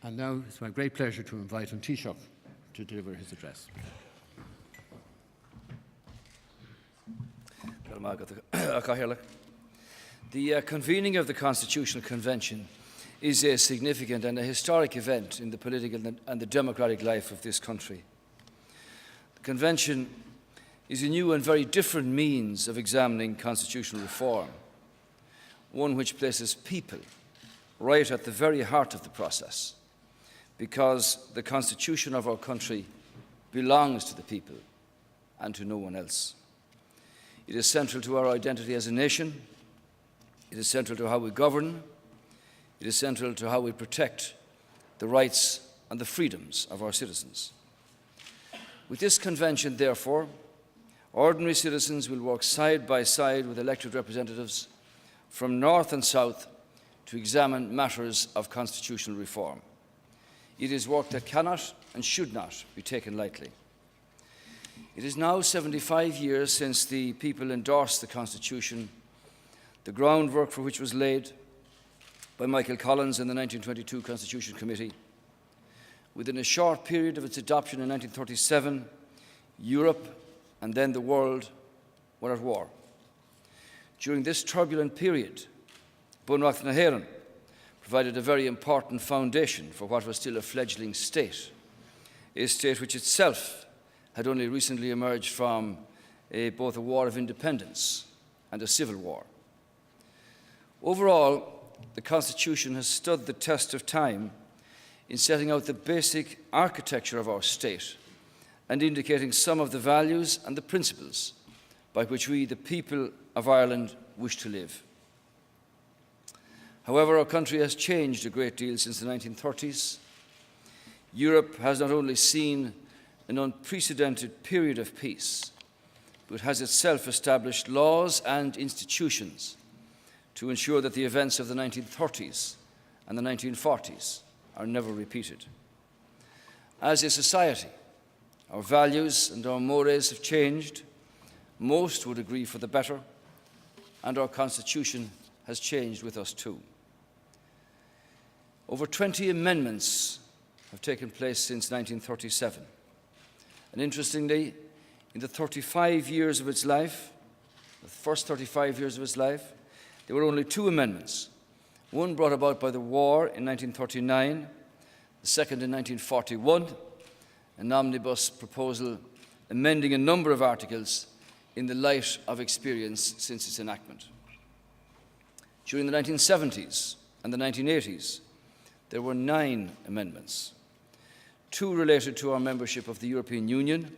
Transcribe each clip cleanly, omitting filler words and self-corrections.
And now it's my great pleasure to invite Enda Taoiseach to deliver his address. The convening of the Constitutional Convention is a significant and a historic event in the political and the democratic life of this country. The Convention is a new and very different means of examining constitutional reform, one which places people right at the very heart of the process, because the Constitution of our country belongs to the people and to no one else. It is central to our identity as a nation. It is central to how we govern. It is central to how we protect the rights and the freedoms of our citizens. With this convention, therefore, ordinary citizens will work side by side with elected representatives from north and south to examine matters of constitutional reform. It is work that cannot and should not be taken lightly. It is now 75 years since the people endorsed the Constitution, the groundwork for which was laid by Michael Collins in the 1922 Constitution Committee. Within a short period of its adoption in 1937, Europe and then the world were at war. During this turbulent period, Bunracht na hÉireann provided a very important foundation for what was still a fledgling state, a state which itself had only recently emerged from both a war of independence and a civil war. Overall, the Constitution has stood the test of time in setting out the basic architecture of our state and indicating some of the values and the principles by which we, the people of Ireland, wish to live. However, our country has changed a great deal since the 1930s. Europe has not only seen an unprecedented period of peace, but has itself established laws and institutions to ensure that the events of the 1930s and the 1940s are never repeated. As a society, our values and our mores have changed. Most would agree for the better, and our Constitution has changed with us too. Over 20 amendments have taken place since 1937. And interestingly, in the 35 years of its life, the first 35 years of its life, there were only 2 amendments. One brought about by the war in 1939, the second in 1941, an omnibus proposal amending a number of articles in the light of experience since its enactment. During the 1970s and the 1980s, there were 9 amendments. 2 related to our membership of the European Union,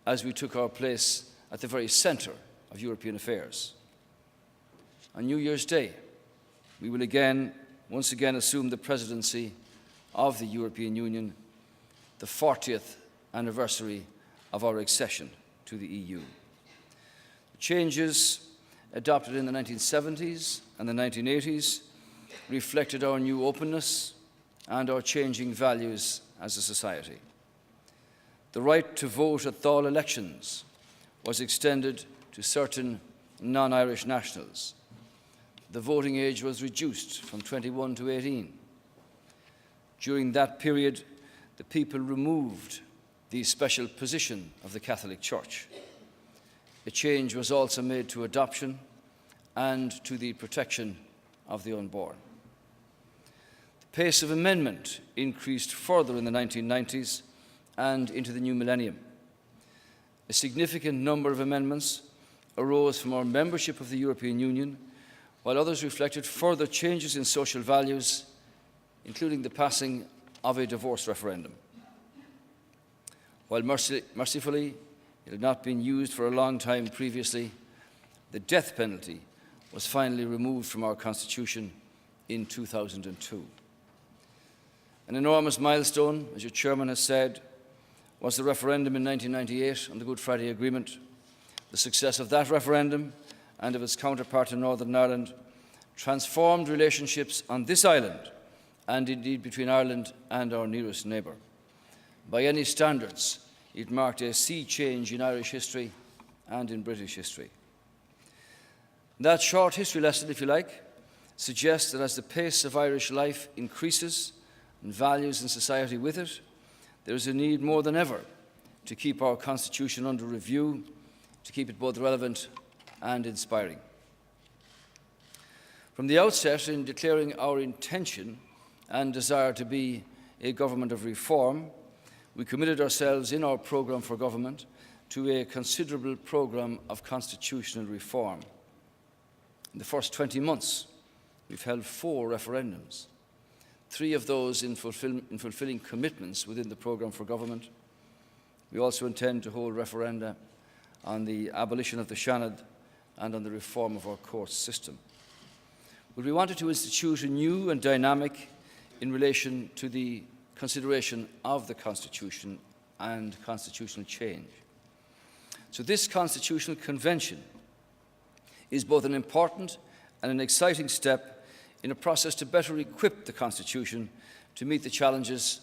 as we took our place at the very centre of European affairs. On New Year's Day, we will once again assume the presidency of the European Union, the 40th anniversary of our accession to the EU. The changes adopted in the 1970s and the 1980s reflected our new openness and our changing values as a society. The right to vote at Dáil elections was extended to certain non-Irish nationals. The voting age was reduced from 21 to 18. During that period, the people removed the special position of the Catholic Church. A change was also made to adoption and to the protection of the unborn. The pace of amendment increased further in the 1990s and into the new millennium. A significant number of amendments arose from our membership of the European Union, while others reflected further changes in social values, including the passing of a divorce referendum. While mercifully it had not been used for a long time previously, the death penalty was finally removed from our Constitution in 2002. An enormous milestone, as your chairman has said, was the referendum in 1998 on the Good Friday Agreement. The success of that referendum and of its counterpart in Northern Ireland transformed relationships on this island and indeed between Ireland and our nearest neighbour. By any standards, it marked a sea change in Irish history and in British history. That short history lesson, if you like, suggests that as the pace of Irish life increases and values in society with it, there is a need more than ever to keep our Constitution under review, to keep it both relevant and inspiring. From the outset, in declaring our intention and desire to be a government of reform, we committed ourselves in our programme for government to a considerable programme of constitutional reform. In the first 20 months, we've held 4 referendums, 3 of those in fulfilling commitments within the programme for government. We also intend to hold referenda on the abolition of the Seanad and on the reform of our court system. But we wanted to institute a new and dynamic in relation to the consideration of the Constitution and constitutional change. So this Constitutional Convention is both an important and an exciting step in a process to better equip the Constitution to meet the challenges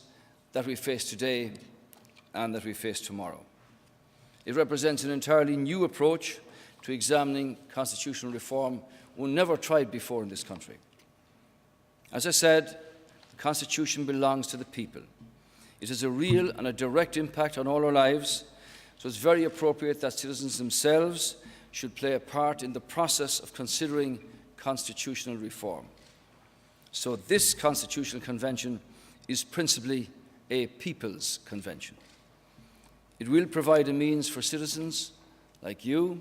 that we face today and that we face tomorrow. It represents an entirely new approach to examining constitutional reform, one never tried before in this country. As I said, the Constitution belongs to the people. It has a real and a direct impact on all our lives, so it's very appropriate that citizens themselves should play a part in the process of considering constitutional reform. So this Constitutional Convention is principally a people's convention. It will provide a means for citizens like you,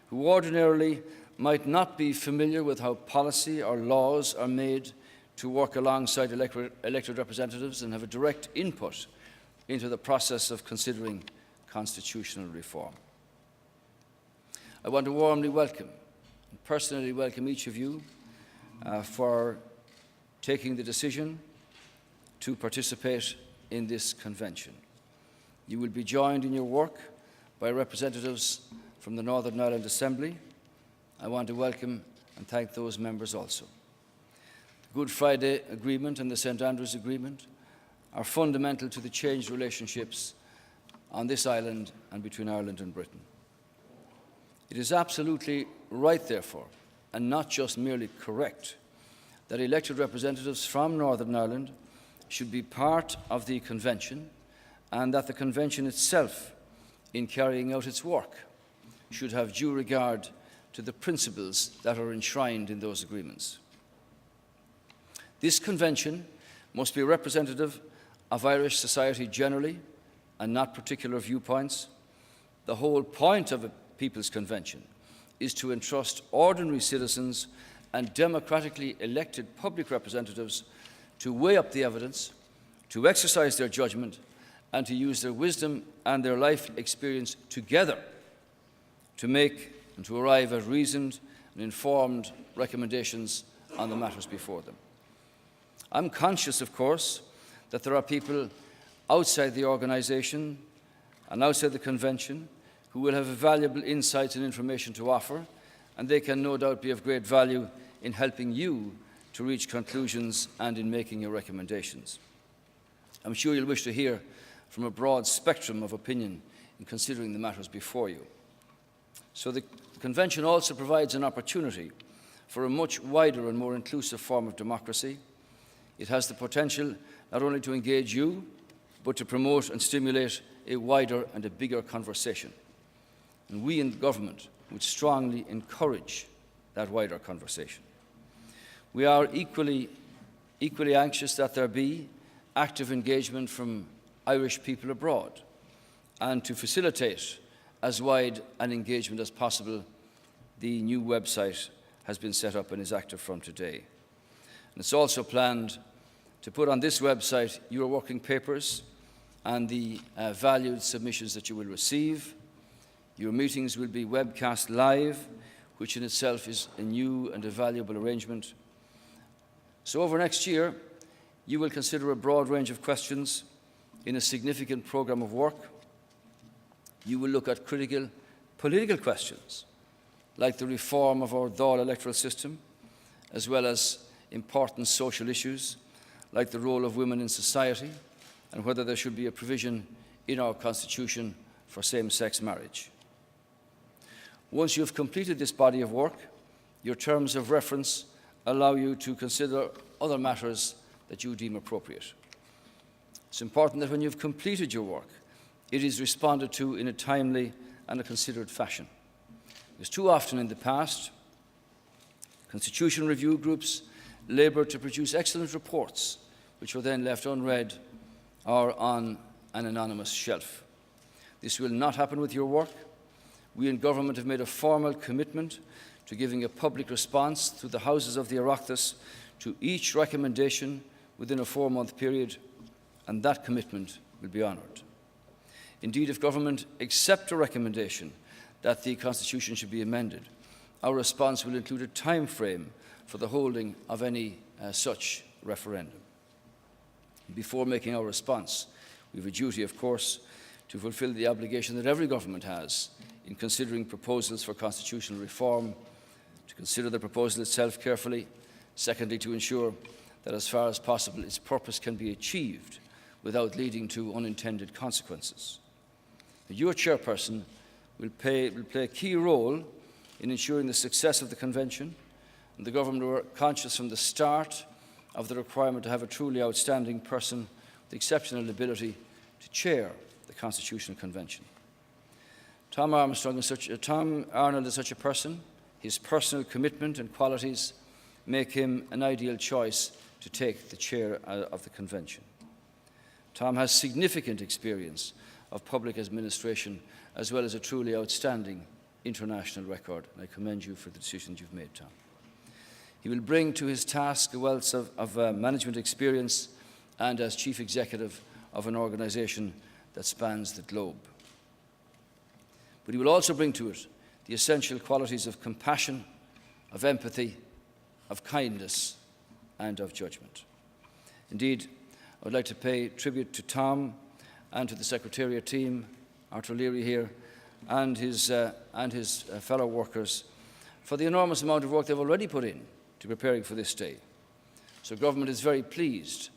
who ordinarily might not be familiar with how policy or laws are made, to work alongside elected representatives and have a direct input into the process of considering constitutional reform. I want to warmly welcome, and personally welcome each of you for taking the decision to participate in this convention. You will be joined in your work by representatives from the Northern Ireland Assembly. I want to welcome and thank those members also. The Good Friday Agreement and the St. Andrews Agreement are fundamental to the changed relationships on this island and between Ireland and Britain. It is absolutely right, therefore, and not just merely correct, that elected representatives from Northern Ireland should be part of the Convention, and that the Convention itself, in carrying out its work, should have due regard to the principles that are enshrined in those agreements. This Convention must be representative of Irish society generally and not particular viewpoints. The whole point of a People's Convention is to entrust ordinary citizens and democratically elected public representatives to weigh up the evidence, to exercise their judgment, and to use their wisdom and their life experience together to make and to arrive at reasoned and informed recommendations on the matters before them. I'm conscious, of course, that there are people outside the organisation and outside the Convention who will have valuable insights and information to offer, and they can no doubt be of great value in helping you to reach conclusions and in making your recommendations. I'm sure you'll wish to hear from a broad spectrum of opinion in considering the matters before you. So the Convention also provides an opportunity for a much wider and more inclusive form of democracy. It has the potential not only to engage you, but to promote and stimulate a wider and a bigger conversation. And we in government would strongly encourage that wider conversation. We are equally anxious that there be active engagement from Irish people abroad, and to facilitate as wide an engagement as possible, the new website has been set up and is active from today. And it's also planned to put on this website your working papers and the valued submissions that you will receive. Your meetings will be webcast live, which in itself is a new and a valuable arrangement. So over next year, you will consider a broad range of questions in a significant programme of work. You will look at critical political questions, like the reform of our Dáil electoral system, as well as important social issues, like the role of women in society and whether there should be a provision in our Constitution for same-sex marriage. Once you have completed this body of work, your terms of reference allow you to consider other matters that you deem appropriate. It's important that when you've completed your work, it is responded to in a timely and a considered fashion. Because too often in the past, constitutional review groups laboured to produce excellent reports, which were then left unread or on an anonymous shelf. This will not happen with your work. We in government have made a formal commitment to giving a public response through the Houses of the Oireachtas to each recommendation within a 4-month period, and that commitment will be honoured. Indeed, if government accept a recommendation that the Constitution should be amended, our response will include a time frame for the holding of any such referendum. Before making our response, we have a duty, of course, to fulfil the obligation that every government has in considering proposals for constitutional reform, to consider the proposal itself carefully, secondly, to ensure that as far as possible its purpose can be achieved without leading to unintended consequences. Your chairperson will play a key role in ensuring the success of the convention, and the government were conscious from the start of the requirement to have a truly outstanding person with exceptional ability to chair the Constitutional Convention. Tom Arnold is such a person. His personal commitment and qualities make him an ideal choice to take the chair of the convention. Tom has significant experience of public administration as well as a truly outstanding international record, and I commend you for the decisions you've made, Tom. He will bring to his task a wealth of management experience and as chief executive of an organisation that spans the globe. But he will also bring to it the essential qualities of compassion, of empathy, of kindness, and of judgment. Indeed, I would like to pay tribute to Tom and to the Secretariat team, Arthur Leary here, and his fellow workers for the enormous amount of work they've already put in to preparing for this day. So government is very pleased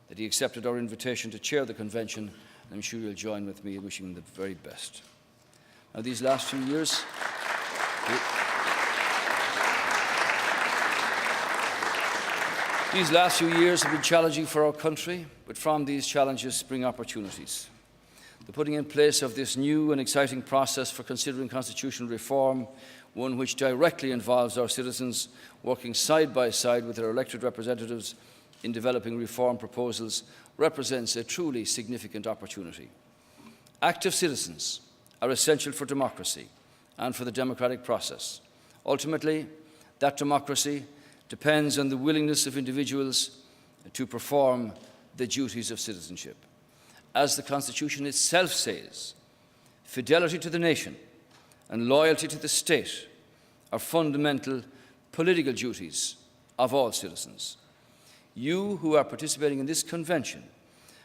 that he accepted our invitation to chair the convention, and I'm sure you'll join with me in wishing him the very best. Now, these last few years have been challenging for our country, but from these challenges spring opportunities. The putting in place of this new and exciting process for considering constitutional reform, one which directly involves our citizens working side by side with their elected representatives in developing reform proposals, represents a truly significant opportunity. Active citizens are essential for democracy and for the democratic process. Ultimately, that democracy depends on the willingness of individuals to perform the duties of citizenship. As the Constitution itself says, fidelity to the nation and loyalty to the state are fundamental political duties of all citizens. You who are participating in this convention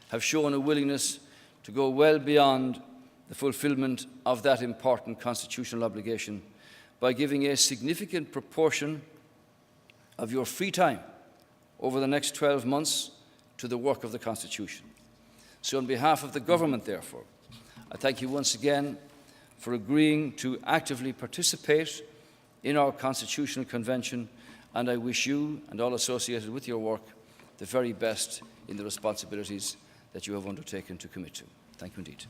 have shown a willingness to go well beyond the fulfilment of that important constitutional obligation by giving a significant proportion of your free time over the next 12 months to the work of the Constitution. So on behalf of the government, therefore, I thank you once again for agreeing to actively participate in our Constitutional Convention, and I wish you and all associated with your work the very best in the responsibilities that you have undertaken to commit to. Thank you indeed.